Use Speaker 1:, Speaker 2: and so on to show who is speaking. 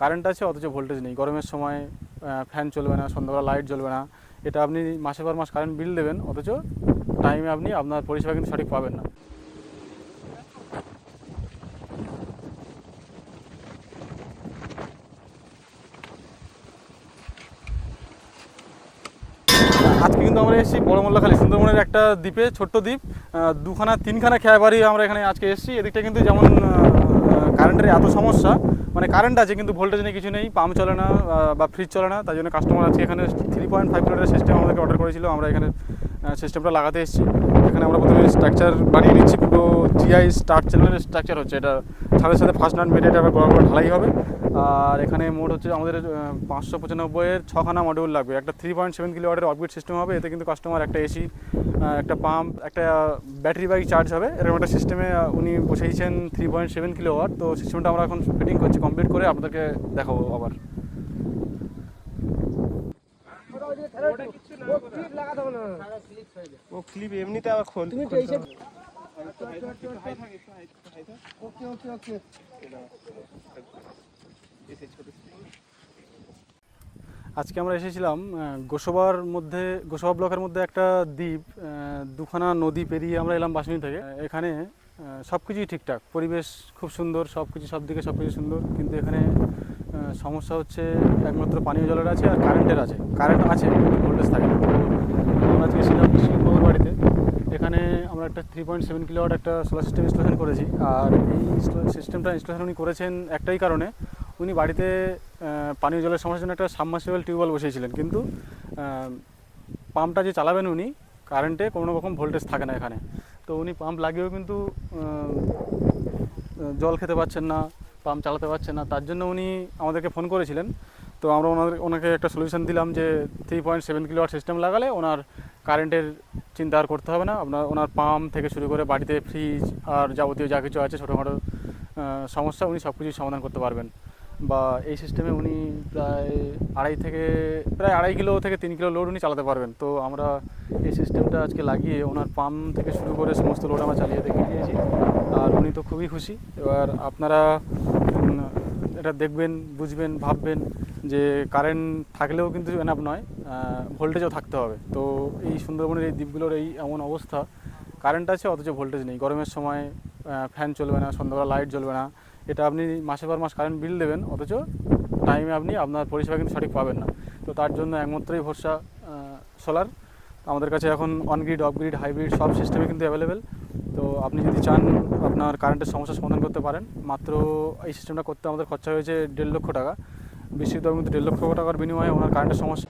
Speaker 1: Current আছে অথচ voltage নেই। গরমের সময় ফ্যান চলবে না, সন্ধ্যাবেলা লাইট জ্বলবে না। এটা আপনি মাসের পর মাস কারেন্ট বিল দেবেন, অথচ টাইমে আপনি আপনার পরিষেবা কিন্তু সঠিক পাবেন না। আজকে কিন্তু আমরা এসেছি বড় মোল্লাখালী, সুন্দরবনের একটা দ্বীপে, ছোট্ট দ্বীপ। দুখানা তিনখানা খেয়া বাড়ি আমরা এখানে আজকে এসেছি। এদিকটা কিন্তু যেমন কারেন্টের এত সমস্যা, মানে কারেন্ট আছে কিন্তু ভোল্টেজ নেই, কিছু নেই, পাম্প চলে না বা ফ্রিজ চলে না। তাই জন্য কাস্টমার আজকে এখানে 3.5 কিলোমিটার সিস্টেম আমাদেরকে অর্ডার করেছিল। আমরা এখানে সিস্টেমটা লাগাতে এসেছি। এখানে আমরা প্রথমে স্ট্রাকচার বানিয়ে নিচ্ছি, পুরো জিআই স্টার চ্যানেলের স্ট্রাকচার হচ্ছে এটা। ছাদের সাথে ফার্স্ট নাট মেটে এটা বড় বড় ঢালাই হবে। আর এখানে মোট হচ্ছে আমাদের 595-এর 6খানা মডিউল লাগবে। একটা 3.7 কিলোওয়াটের অফবিট সিস্টেম হবে। এতে কিন্তু কাস্টমার একটা এসি, একটা পাম্প, একটা ব্যাটারি বাইক চার্জ হবে, এরকম একটা সিস্টেমে উনি বসিয়েছেন 3.7 কিলোওয়াট। তো সিস্টেমটা আমরা এখন ফিটিং করছি, কমপ্লিট করে আপনাদেরকে দেখাবো আবার।
Speaker 2: ও ক্লিপ এমনিতে আবার খোল তুমি তো এইসব ওকে ওকে ওকে।
Speaker 1: আজকে আমরা এসেছিলাম গোসবা ব্লকের মধ্যে একটা দ্বীপ, দুখানা নদী পেরিয়ে আমরা এলাম বাসনি থেকে। এখানে সব কিছুই ঠিকঠাক, পরিবেশ খুব সুন্দর, সব কিছু সব দিকে সব কিছু সুন্দর, কিন্তু এখানে সমস্যা হচ্ছে একমাত্র পানীয় জলের আছে আর কারেন্টের আছে। কারেন্ট আছে কিন্তু ভোল্টেজ থাকে না। তো আমরা আজকে এসেছিলাম শিল্পর বাড়িতে। এখানে আমরা একটা 3.7 কিলোওয়াট একটা সোলার সিস্টেম ইনস্টলেশন করেছি। আর এই সিস্টেমটা ইনস্টলেশন উনি করেছেন একটাই কারণে, উনি বাড়িতে পানীয় জলের সমস্যার জন্য একটা সাবমার্সিবল টিউবওয়েল বসিয়েছিলেন, কিন্তু পাম্পটা যে চালাবেন উনি, কারেন্টে কোনো রকম ভোল্টেজ থাকে না এখানে। তো উনি পাম্প লাগিয়েও কিন্তু জল খেতে পাচ্ছেন না, পাম্প চালাতে পারছেন না। তার জন্য উনি আমাদেরকে ফোন করেছিলেন। তো আমরা ওনাকে একটা সলিউশন দিলাম যে 3.7 কিলোওয়াট সিস্টেম লাগালে ওনার কারেন্টের চিন্তা আর করতে হবে না। ওনার পাম্প থেকে শুরু করে বাড়িতে ফ্রিজ আর যাবতীয় যা কিছু আছে ছোটোখাটো সমস্যা উনি সব কিছুই সমাধান করতে পারবেন। বা এই সিস্টেমে উনি প্রায় 2.5 কিলো থেকে 3 কিলো লোড উনি চালাতে পারবেন। তো আমরা এই সিস্টেমটা আজকে লাগিয়ে ওনার পাম্প থেকে শুরু করে সমস্ত লোড আমরা চালিয়ে দেখিয়ে দিয়েছি, আর উনি তো খুবই খুশি। এবার আপনারা এটা দেখবেন, বুঝবেন, ভাববেন যে কারেন্ট থাকলেও কিন্তু এনাফ নয়, ভোল্টেজও থাকতে হবে। তো এই সুন্দরবনের এই দ্বীপগুলোর এই এমন অবস্থা, কারেন্ট আছে অথচ ভোল্টেজ নেই। গরমের সময় ফ্যান চলবে না, সন্ধ্যাবেলা লাইট জ্বলবে না। এটা আপনি মাসের পর মাস কারেন্ট বিল দেবেন, অথচ টাইমে আপনি আপনার পরিষেবা কিন্তু সঠিক পাবেন না। তো তার জন্য একমাত্রই ভরসা সোলার। আমাদের কাছে এখন অনগ্রিড, অফগ্রিড, হাইব্রিড সব সিস্টেমে কিন্তু অ্যাভেলেবেল। তো আপনি যদি চান আপনার কারেন্টের সমস্যার সমাধান করতে পারেন। মাত্র এই সিস্টেমটা করতে আমাদের খরচা হয়েছে 1.5 লক্ষ টাকা। বিস্তৃত কিন্তু 1.5 লক্ষ টাকার বিনিময়ে ওনার কারেন্টের সমস্যা